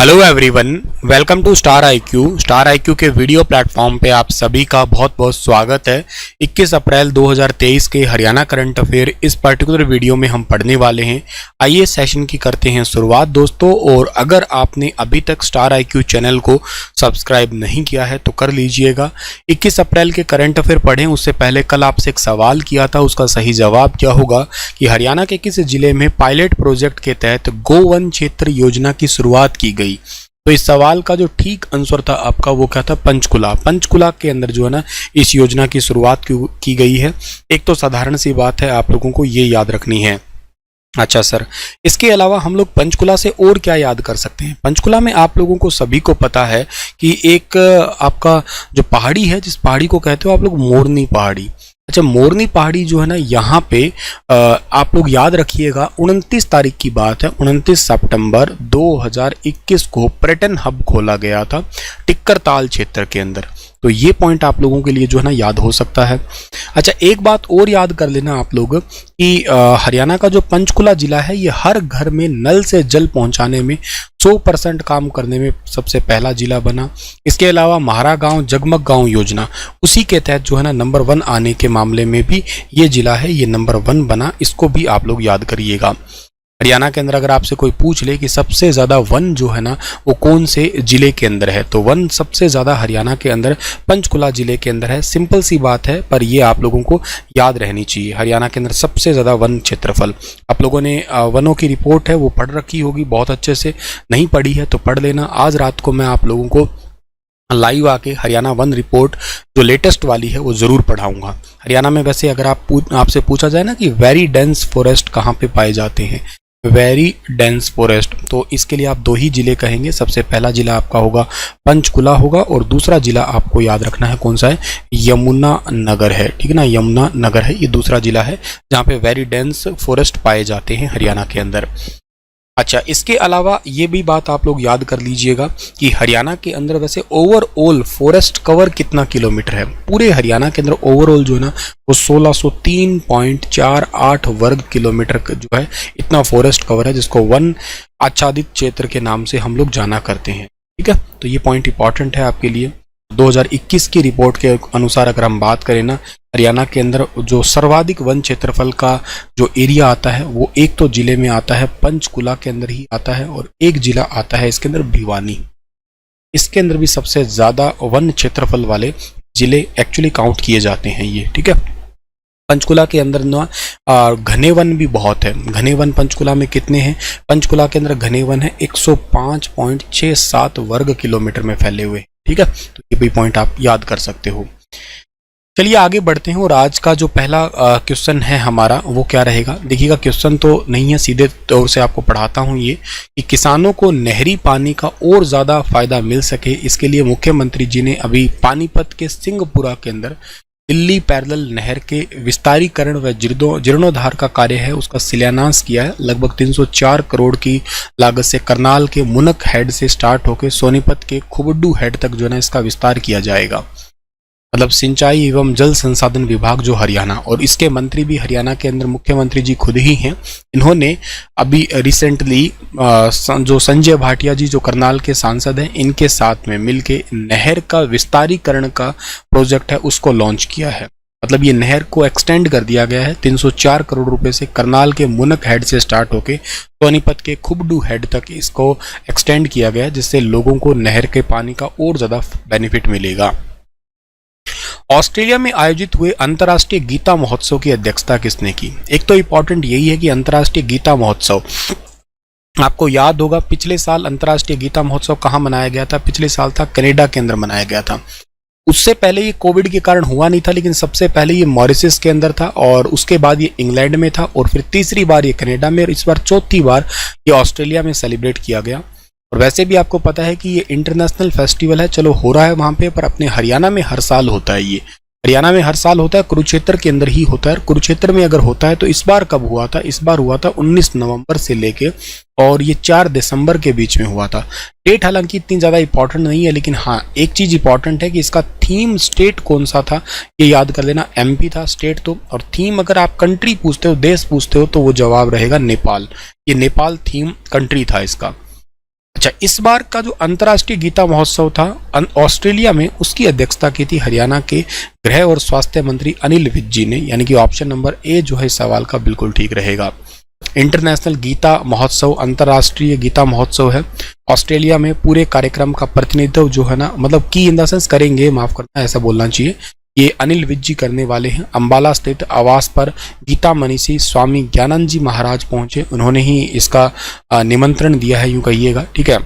Hello everyone, welcome to star IQ के video platform पे आप सभी का बहुत बहुत स्वागत है। 21 अप्रैल 2023 के हरियाणा करंट अफेयर इस पर्टिकुलर वीडियो में हम पढ़ने वाले हैं। आइए सेशन की करते हैं शुरुआत दोस्तों। और अगर आपने अभी तक स्टार आईक्यू चैनल को सब्सक्राइब नहीं किया है तो कर लीजिएगा। 21 अप्रैल के करंट अफेयर पढ़ें उससे पहले कल आपसे एक सवाल किया था, उसका सही जवाब क्या होगा कि हरियाणा के किस जिले में पायलट प्रोजेक्ट के तहत गोवन क्षेत्र योजना की शुरुआत की गई। तो इस सवाल का जो ठीक आंसर था आपका वो क्या था, पंचकुला। पंचकुला के अंदर जो है ना इस योजना की शुरुआत की गई है। एक तो साधारण सी बात है, आप लोगों को ये याद रखनी है। अच्छा सर, इसके अलावा हम लोग पंचकुला से और क्या याद कर सकते हैं। पंचकुला में आप लोगों को सभी को पता है कि एक आपका जो पहाड़ी है, जिस पहाड़ी को कहते हो आप लोग मोरनी पहाड़ी। अच्छा, मोरनी पहाड़ी जो है ना यहाँ पे आप लोग याद रखिएगा 29 तारीख की बात है, 29 सितंबर 2021 को पर्यटन हब खोला गया था टिक्कर ताल क्षेत्र के अंदर। तो ये पॉइंट आप लोगों के लिए जो है ना याद हो सकता है। अच्छा, एक बात और याद कर लेना आप लोग कि हरियाणा का जो पंचकुला जिला है ये हर घर में नल से जल पहुंचाने में 100% काम करने में सबसे पहला जिला बना। इसके अलावा महारा गांव जगमग गांव योजना उसी के तहत जो है ना नंबर 1 आने के मामले में भी ये जिला है, ये नंबर 1 बना। इसको भी आप लोग याद करिएगा। हरियाणा के अंदर अगर आपसे कोई पूछ ले कि सबसे ज़्यादा वन जो है ना वो कौन से जिले के अंदर है, तो वन सबसे ज़्यादा हरियाणा के अंदर पंचकुला जिले के अंदर है। सिंपल सी बात है, पर ये आप लोगों को याद रहनी चाहिए। हरियाणा के अंदर सबसे ज़्यादा वन क्षेत्रफल। आप लोगों ने वनों की रिपोर्ट है वो पढ़ रखी होगी बहुत अच्छे से, नहीं पढ़ी है तो पढ़ लेना। आज रात को मैं आप लोगों को लाइव आके हरियाणा वन रिपोर्ट जो लेटेस्ट वाली है वो ज़रूर पढ़ाऊंगा। हरियाणा में वैसे अगर आपसे पूछा जाए ना कि वेरी डेंस फॉरेस्ट कहाँ पे पाए जाते हैं, वेरी डेंस फॉरेस्ट, तो इसके लिए आप 2 ही जिले कहेंगे। सबसे पहला जिला आपका होगा पंचकुला होगा और दूसरा जिला आपको याद रखना है कौन सा है, यमुना नगर है। ठीक है ना, यमुना नगर है ये दूसरा जिला है जहाँ पे वेरी डेंस फॉरेस्ट पाए जाते हैं हरियाणा के अंदर। अच्छा, इसके अलावा ये भी बात आप लोग याद कर लीजिएगा कि हरियाणा के अंदर वैसे ओवरऑल फॉरेस्ट कवर कितना किलोमीटर है। पूरे हरियाणा के अंदर ओवरऑल जो है ना वो 1603.48 वर्ग किलोमीटर जो है इतना फॉरेस्ट कवर है, जिसको वन आच्छादित क्षेत्र के नाम से हम लोग जाना करते हैं। ठीक है, तो ये पॉइंट इंपॉर्टेंट है आपके लिए। 2021 की रिपोर्ट के अनुसार अगर हम बात करें ना, हरियाणा के अंदर जो सर्वाधिक वन क्षेत्रफल का जो एरिया आता है वो एक तो जिले में आता है पंचकुला के अंदर ही आता है, और एक जिला आता है इसके अंदर भिवानी। इसके अंदर भी सबसे ज्यादा वन क्षेत्रफल वाले जिले एक्चुअली काउंट किए जाते हैं ये। ठीक है, पंचकुला के अंदर ना घने वन भी बहुत है। घने वन पंचकुला में कितने हैं, पंचकुला के अंदर घने वन है 105.67 वर्ग किलोमीटर में फैले हुए। ठीक है, तो ये भी पॉइंट आप याद कर सकते हो। चलिए आगे बढ़ते हैं और आज का जो पहला क्वेश्चन है हमारा वो क्या रहेगा। देखिएगा, क्वेश्चन तो नहीं है, सीधे तौर से आपको पढ़ाता हूँ ये कि किसानों को नहरी पानी का और ज़्यादा फायदा मिल सके, इसके लिए मुख्यमंत्री जी ने अभी पानीपत के सिंहपुरा के अंदर दिल्ली पैरेलल नहर के विस्तारीकरण व जीर्णोद्धार का कार्य है उसका शिलान्यास किया है। लगभग 304 करोड़ की लागत से करनाल के मुनक हेड से स्टार्ट होकर सोनीपत के खुबड्डू हेड तक जो है ना इसका विस्तार किया जाएगा। मतलब सिंचाई एवं जल संसाधन विभाग जो हरियाणा, और इसके मंत्री भी हरियाणा के अंदर मुख्यमंत्री जी खुद ही हैं। इन्होंने अभी रिसेंटली जो संजय भाटिया जी जो करनाल के सांसद हैं इनके साथ में मिलके नहर का विस्तारीकरण का प्रोजेक्ट है उसको लॉन्च किया है। मतलब ये नहर को एक्सटेंड कर दिया गया है 304 करोड़ रुपए से। करनाल के मुनक हेड से स्टार्ट होके सोनीपत के खुबडू हेड तक इसको एक्सटेंड किया गया है, जिससे लोगों को नहर के पानी का और ज्यादा बेनिफिट मिलेगा। ऑस्ट्रेलिया में आयोजित हुए अंतर्राष्ट्रीय गीता महोत्सव की अध्यक्षता किसने की। एक तो इंपॉर्टेंट यही है कि अंतर्राष्ट्रीय गीता महोत्सव, आपको याद होगा पिछले साल अंतर्राष्ट्रीय गीता महोत्सव कहाँ मनाया गया था, पिछले साल था कनाडा के अंदर मनाया गया था। उससे पहले ये कोविड के कारण हुआ नहीं था, लेकिन सबसे पहले ये मॉरिशस के अंदर था और उसके बाद ये इंग्लैंड में था और फिर तीसरी बार ये कनाडा में और इस बार चौथी बार ये ऑस्ट्रेलिया में सेलिब्रेट किया गया। और वैसे भी आपको पता है कि ये इंटरनेशनल फेस्टिवल है, चलो हो रहा है वहाँ पे, पर अपने हरियाणा में हर साल होता है। ये हरियाणा में हर साल होता है, कुरुक्षेत्र के अंदर ही होता है। कुरुक्षेत्र में अगर होता है तो इस बार कब हुआ था, इस बार हुआ था 19 नवंबर से लेके और ये 4 दिसंबर के बीच में हुआ था। डेट हालांकि इतनी ज़्यादा इंपॉर्टेंट नहीं है, लेकिन हाँ एक चीज़ इंपॉर्टेंट है कि इसका थीम स्टेट कौन सा था ये याद कर लेना। एमपी था स्टेट तो, और थीम अगर आप कंट्री पूछते हो, देश पूछते हो, तो वो जवाब रहेगा नेपाल। ये नेपाल थीम कंट्री था इसका। अच्छा, इस बार का जो अंतर्राष्ट्रीय गीता महोत्सव था ऑस्ट्रेलिया में, उसकी अध्यक्षता की थी हरियाणा के गृह और स्वास्थ्य मंत्री अनिल विज जी ने, यानी कि ऑप्शन नंबर ए जो है सवाल का बिल्कुल ठीक रहेगा। इंटरनेशनल गीता महोत्सव, अंतर्राष्ट्रीय गीता महोत्सव है ऑस्ट्रेलिया में। पूरे कार्यक्रम का प्रतिनिधित्व जो है ना, मतलब की इन द सेंस करेंगे, माफ करना ऐसा बोलना चाहिए, ये अनिल विज जी करने वाले हैं। अंबाला स्थित आवास पर गीता मनीषी स्वामी ज्ञानंद जी महाराज पहुंचे, उन्होंने ही इसका निमंत्रण दिया है, यूं कहिएगा, ठीक है।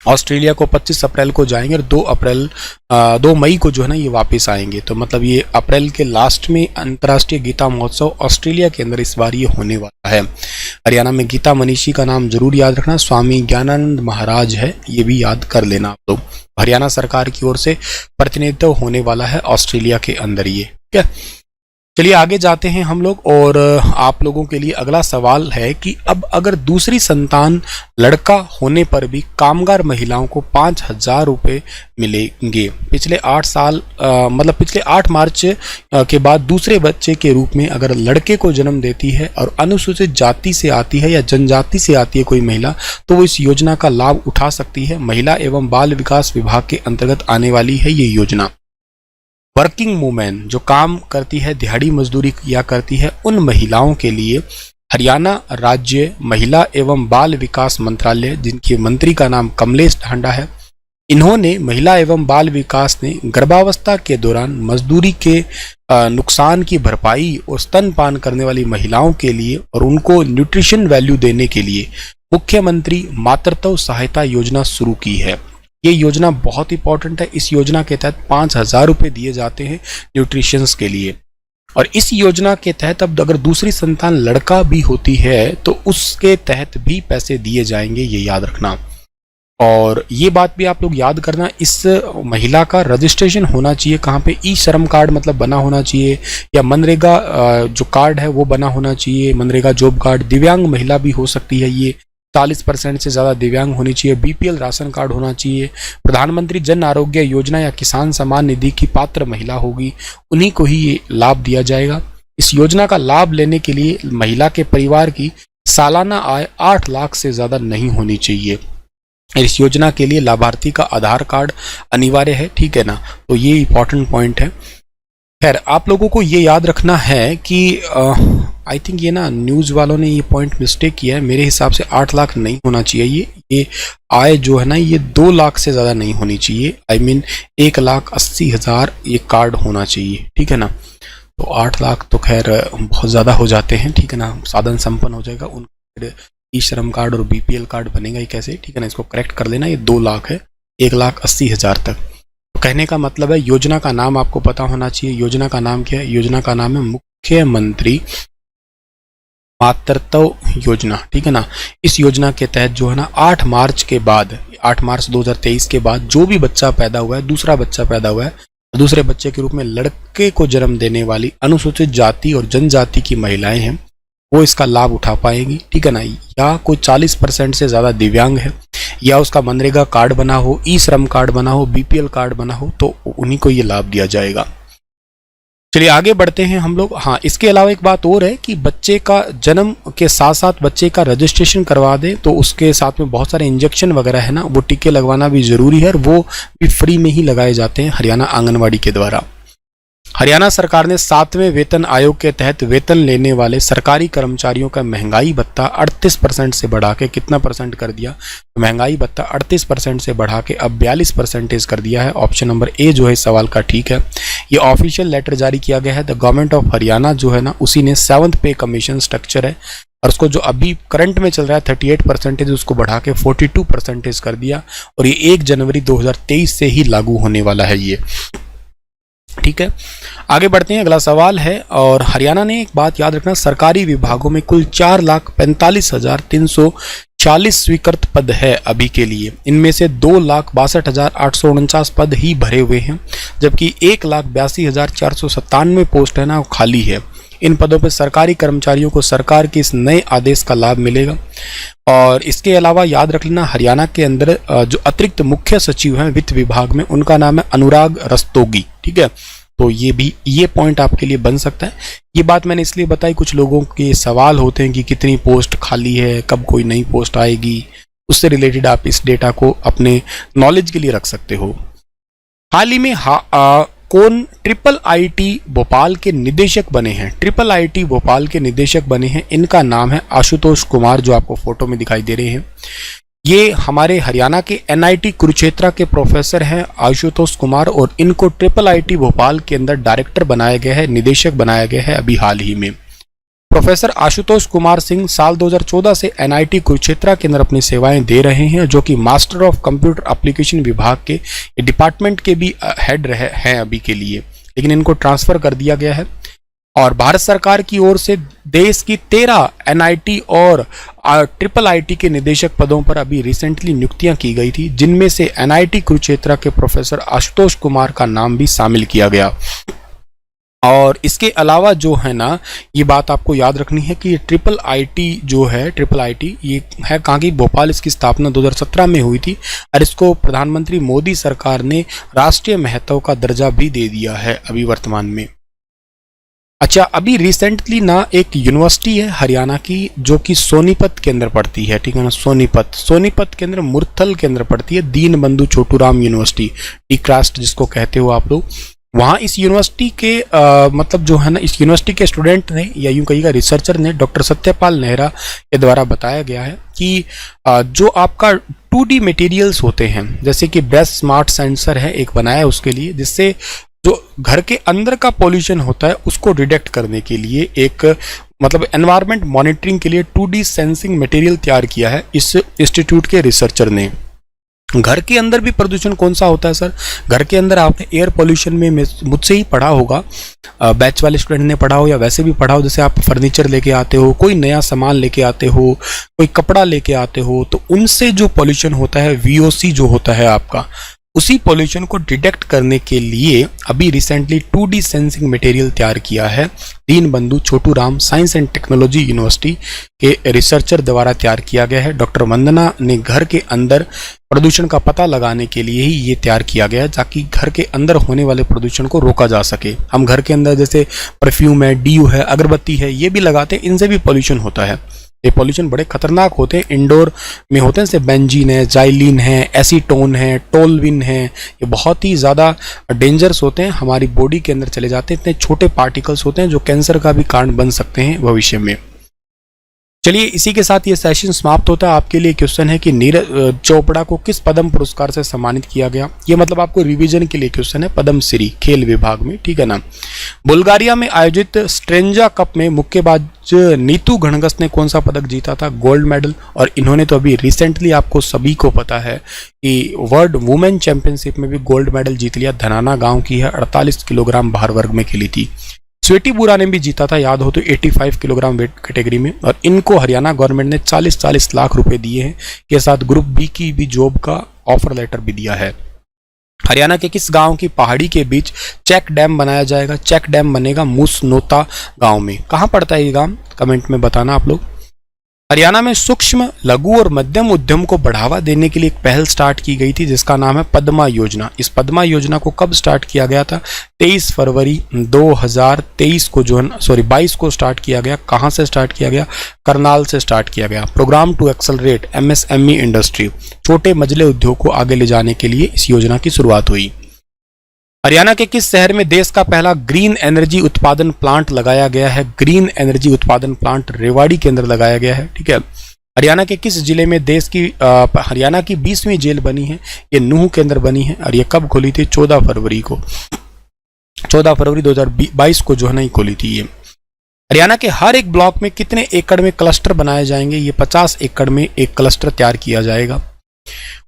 ऑस्ट्रेलिया को 25 अप्रैल को जाएंगे और 2 मई को जो है ना ये वापस आएंगे। तो मतलब ये अप्रैल के लास्ट में अंतर्राष्ट्रीय गीता महोत्सव ऑस्ट्रेलिया के अंदर इस बार ये होने वाला है। हरियाणा में गीता मनीषी का नाम जरूर याद रखना, स्वामी ज्ञानानंद महाराज है, ये भी याद कर लेना आप लोग। हरियाणा सरकार की ओर से प्रतिनिधित्व होने वाला है ऑस्ट्रेलिया के अंदर ये, ठीक है। चलिए आगे जाते हैं हम लोग, और आप लोगों के लिए अगला सवाल है कि अब अगर दूसरी संतान लड़का होने पर भी कामगार महिलाओं को 5,000 रुपये मिलेंगे। पिछले 8 साल मतलब पिछले 8 मार्च के बाद दूसरे बच्चे के रूप में अगर लड़के को जन्म देती है और अनुसूचित जाति से आती है या जनजाति से आती है कोई महिला, तो वो इस योजना का लाभ उठा सकती है। महिला एवं बाल विकास विभाग के अंतर्गत आने वाली है ये योजना। वर्किंग वुमेन जो काम करती है, दिहाड़ी मजदूरी किया करती है, उन महिलाओं के लिए हरियाणा राज्य महिला एवं बाल विकास मंत्रालय, जिनके मंत्री का नाम कमलेश ढांडा है, इन्होंने महिला एवं बाल विकास ने गर्भावस्था के दौरान मजदूरी के नुकसान की भरपाई और स्तनपान करने वाली महिलाओं के लिए और उनको न्यूट्रिशन वैल्यू देने के लिए मुख्यमंत्री मातृत्व सहायता योजना शुरू की है। ये योजना बहुत इंपॉर्टेंट है। इस योजना के तहत 5,000 रुपये दिए जाते हैं न्यूट्रिशंस के लिए, और इस योजना के तहत अब अगर दूसरी संतान लड़का भी होती है तो उसके तहत भी पैसे दिए जाएंगे, ये याद रखना। और ये बात भी आप लोग याद करना, इस महिला का रजिस्ट्रेशन होना चाहिए कहाँ पे, ई श्रम कार्ड मतलब बना होना चाहिए, या मनरेगा जो कार्ड है वो बना होना चाहिए, मनरेगा जॉब कार्ड। दिव्यांग महिला भी हो सकती है ये, 40% से ज़्यादा दिव्यांग होनी चाहिए, बीपीएल राशन कार्ड होना चाहिए, प्रधानमंत्री जन आरोग्य योजना या किसान सम्मान निधि की पात्र महिला होगी, उन्हीं को ही ये लाभ दिया जाएगा। इस योजना का लाभ लेने के लिए महिला के परिवार की सालाना आय 8 लाख से ज़्यादा नहीं होनी चाहिए। इस योजना के लिए लाभार्थी का आधार कार्ड अनिवार्य है, ठीक है ना, तो ये इंपॉर्टेंट पॉइंट है। खैर आप लोगों को ये याद रखना है कि आई थिंक ये ना न्यूज़ वालों ने ये पॉइंट मिस्टेक किया है। मेरे हिसाब से 8 लाख नहीं होना चाहिए, ये आय जो है ना ये 2 लाख से ज़्यादा नहीं होनी चाहिए। आई मीन 1,80,000 ये कार्ड होना चाहिए, ठीक है ना। तो 8 लाख तो खैर बहुत ज़्यादा हो जाते हैं, ठीक है ना, साधन संपन्न हो जाएगा, उन ई श्रम कार्ड और बीपीएल कार्ड बनेगा ही कैसे, ठीक है ना, इसको करेक्ट कर लेना। ये 2 लाख है, 1,80,000 तक। कहने का मतलब है योजना का नाम आपको पता होना चाहिए। योजना का नाम क्या है? योजना का नाम है मुख्यमंत्री मातृत्व योजना, ठीक है ना। इस योजना के तहत जो है ना 8 मार्च 2023 के बाद जो भी बच्चा पैदा हुआ है, दूसरा बच्चा पैदा हुआ है, दूसरे बच्चे के रूप में लड़के को जन्म देने वाली अनुसूचित जाति और जनजाति की महिलाएं हैं, वो इसका लाभ उठा पाएंगी, ठीक है ना। या कोई 40% से ज़्यादा दिव्यांग है, या उसका मनरेगा कार्ड बना हो, ई श्रम कार्ड बना हो, बीपीएल कार्ड बना हो, तो उन्हीं को ये लाभ दिया जाएगा। चलिए आगे बढ़ते हैं हम लोग। हाँ, इसके अलावा एक बात और है कि बच्चे का जन्म के साथ साथ बच्चे का रजिस्ट्रेशन करवा दें तो उसके साथ में बहुत सारे इंजेक्शन वगैरह है ना, वो टीके लगवाना भी जरूरी है, और वो भी फ्री में ही लगाए जाते हैं हरियाणा आंगनवाड़ी के द्वारा। हरियाणा सरकार ने 7वें वेतन आयोग के तहत वेतन लेने वाले सरकारी कर्मचारियों का महंगाई भत्ता 38% से बढ़ा के कितना परसेंट कर दिया? महंगाई भत्ता 38% से बढ़ा के अब 42% कर दिया है। ऑप्शन नंबर ए जो है इस सवाल का ठीक है। ये ऑफिशियल लेटर जारी किया गया है। द गवर्नमेंट ऑफ हरियाणा जो है ना, उसी ने 7th पे कमीशन स्ट्रक्चर है, और उसको जो अभी करंट में चल रहा है 38% उसको बढ़ा के 42% कर दिया, और ये 1 जनवरी 2023 से ही लागू होने वाला है ये, ठीक है। आगे बढ़ते हैं, अगला सवाल है। और हरियाणा ने एक बात याद रखना, सरकारी विभागों में कुल 4,45,340 स्वीकृत पद है अभी के लिए। इनमें से 2,62,849 पद ही भरे हुए हैं, जबकि 1,82,497 पोस्ट है ना वो खाली है। इन पदों पर सरकारी कर्मचारियों को सरकार के इस नए आदेश का लाभ मिलेगा। और इसके अलावा याद रख लेना, हरियाणा के अंदर जो अतिरिक्त मुख्य सचिव हैं वित्त विभाग में, उनका नाम है अनुराग रस्तोगी, ठीक है। तो ये पॉइंट आपके लिए बन सकता है। ये बात मैंने इसलिए बताई, कुछ लोगों के सवाल होते हैं कि कितनी पोस्ट खाली है, कब कोई नई पोस्ट आएगी, उससे रिलेटेड आप इस डेटा को अपने नॉलेज के लिए रख सकते हो। हाल ही में कौन IIT भोपाल के निदेशक बने हैं? IIT भोपाल के निदेशक बने हैं, इनका नाम है आशुतोष कुमार, जो आपको फोटो में दिखाई दे रहे हैं। ये हमारे हरियाणा के NIT कुरुक्षेत्र के प्रोफेसर हैं आशुतोष कुमार, और इनको IIT भोपाल के अंदर डायरेक्टर बनाया गया है, निदेशक बनाया गया है अभी हाल ही में। प्रोफेसर आशुतोष कुमार सिंह साल 2014 से NIT कुरुक्षेत्र के अंदर अपनी सेवाएं दे रहे हैं, जो कि मास्टर ऑफ कंप्यूटर एप्लीकेशन विभाग के डिपार्टमेंट के भी हेड रहे हैं अभी के लिए, लेकिन इनको ट्रांसफर कर दिया गया है। और भारत सरकार की ओर से देश की 13 NIT और IIT के निदेशक पदों पर अभी रिसेंटली नियुक्तियां की गई थी, जिनमें से NIT कुरुक्षेत्र के प्रोफेसर आशुतोष कुमार का नाम भी शामिल किया गया। और इसके अलावा जो है ना, ये बात आपको याद रखनी है कि IIT जो है, IIT ये है कहाँ की? भोपाल। इसकी स्थापना 2017 में हुई थी और इसको प्रधानमंत्री मोदी सरकार ने राष्ट्रीय महत्व का दर्जा भी दे दिया है अभी वर्तमान में। अच्छा, अभी रिसेंटली ना एक यूनिवर्सिटी है हरियाणा की, जो कि सोनीपत के अंदर पड़ती है, ठीक है ना, सोनीपत के अंदर मुरथल के अंदर पड़ती है, दीन बंधु छोटूराम यूनिवर्सिटी, टीकास्ट जिसको कहते हो आप लोग। वहाँ इस यूनिवर्सिटी के मतलब जो है ना, इस यूनिवर्सिटी के स्टूडेंट ने, या यूं कहिएगा रिसर्चर ने, डॉक्टर सत्यपाल नेहरा के द्वारा बताया गया है कि जो आपका 2D मटेरियल्स होते हैं, जैसे कि ब्रेस्ट स्मार्ट सेंसर है एक बनाया है उसके लिए, जिससे जो घर के अंदर का पॉल्यूशन होता है उसको डिटेक्ट करने के लिए एक मतलब एनवायरनमेंट मॉनिटरिंग के लिए 2D सेंसिंग मटेरियल तैयार किया है इस इंस्टीट्यूट के रिसर्चर ने। घर के अंदर भी प्रदूषण कौन सा होता है सर? घर के अंदर आपने एयर पोल्यूशन में मुझसे ही पढ़ा होगा, बैच वाले स्टूडेंट ने पढ़ा हो या वैसे भी पढ़ा हो, जैसे आप फर्नीचर लेके आते हो, कोई नया सामान लेके आते हो, कोई कपड़ा लेके आते हो, तो उनसे जो पोल्यूशन होता है, VOC जो होता है आपका, उसी पोल्यूशन को डिटेक्ट करने के लिए अभी रिसेंटली 2D सेंसिंग मटेरियल तैयार किया है दीन बंधु Chhoturam science and technology university के रिसर्चर द्वारा तैयार किया गया है। डॉक्टर वंदना ने घर के अंदर प्रदूषण का पता लगाने के लिए ही ये तैयार किया गया है, ताकि घर के अंदर होने वाले प्रदूषण को रोका जा सके। हम घर के अंदर जैसे परफ्यूम है, DU है, अगरबत्ती है, ये भी लगाते हैं, इनसे भी पॉल्यूशन होता है। ये पॉल्यूशन बड़े खतरनाक होते हैं, इंडोर में होते हैं, जैसे बेंजीन है, जाइलिन है, एसीटोन है, टोलविन है, ये बहुत ही ज़्यादा डेंजरस होते हैं, हमारी बॉडी के अंदर चले जाते हैं। इतने छोटे पार्टिकल्स होते हैं जो कैंसर का भी कारण बन सकते हैं भविष्य में। चलिए, इसी के साथ ये सेशन समाप्त होता है। आपके लिए क्वेश्चन है कि नीरज चोपड़ा को किस पद्म पुरस्कार से सम्मानित किया गया? ये मतलब आपको रिवीजन के लिए क्वेश्चन है, पद्म श्री खेल विभाग में, ठीक है ना। बुल्गारिया में आयोजित स्ट्रेंजा कप में मुक्केबाज नीतू घणगस ने कौन सा पदक जीता था? Gold medal. और इन्होंने तो अभी रिसेंटली आपको सभी को पता है कि वर्ल्ड वुमेन चैंपियनशिप में भी गोल्ड मेडल जीत लिया। धनाना गांव की है, 48 किलोग्राम भार वर्ग में खेली थी। स्वीटी बुरा ने भी जीता था, याद हो तो, 85 किलोग्राम वेट कैटेगरी में। और इनको हरियाणा गवर्नमेंट ने 40 लाख रुपए दिए हैं, के साथ ग्रुप बी की भी जॉब का ऑफर लेटर भी दिया है। हरियाणा के किस गांव की पहाड़ी के बीच चेक डैम बनाया जाएगा? चेक डैम बनेगा मूसनोता गांव में। कहां पड़ता है ये गांव? कमेंट में बताना आप लोग। हरियाणा में सूक्ष्म, लघु और मध्यम उद्यम को बढ़ावा देने के लिए एक पहल स्टार्ट की गई थी, जिसका नाम है पद्मा योजना। इस पद्मा योजना को कब स्टार्ट किया गया था? 23 फरवरी 2023 को, जो है 22 को स्टार्ट किया गया। कहां से स्टार्ट किया गया? करनाल से स्टार्ट किया गया। Programme to accelerate MSME industry, छोटे मझले उद्योग को आगे ले जाने के लिए इस योजना की शुरुआत हुई। हरियाणा के किस शहर में देश का पहला ग्रीन एनर्जी उत्पादन प्लांट लगाया गया है? ग्रीन एनर्जी उत्पादन प्लांट रेवाड़ी के अंदर लगाया गया है, ठीक है। हरियाणा के किस जिले में देश की हरियाणा की 20वीं जेल बनी है? ये नूह के अंदर बनी है। और ये कब खोली थी? 14 फरवरी को, 14 फरवरी 2022 को जो है ना ये खोली थी ये। हरियाणा के हर एक ब्लॉक में कितने एकड़ में क्लस्टर बनाए जाएंगे? ये 50 एकड़ में एक क्लस्टर तैयार किया जाएगा।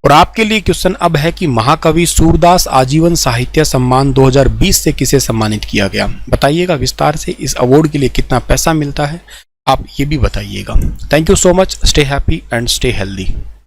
और आपके लिए क्वेश्चन अब है कि महाकवि सूरदास आजीवन साहित्य सम्मान 2020 से किसे सम्मानित किया गया? बताइएगा विस्तार से। इस अवार्ड के लिए कितना पैसा मिलता है आप ये भी बताइएगा। Thank you so much. Stay happy and stay healthy.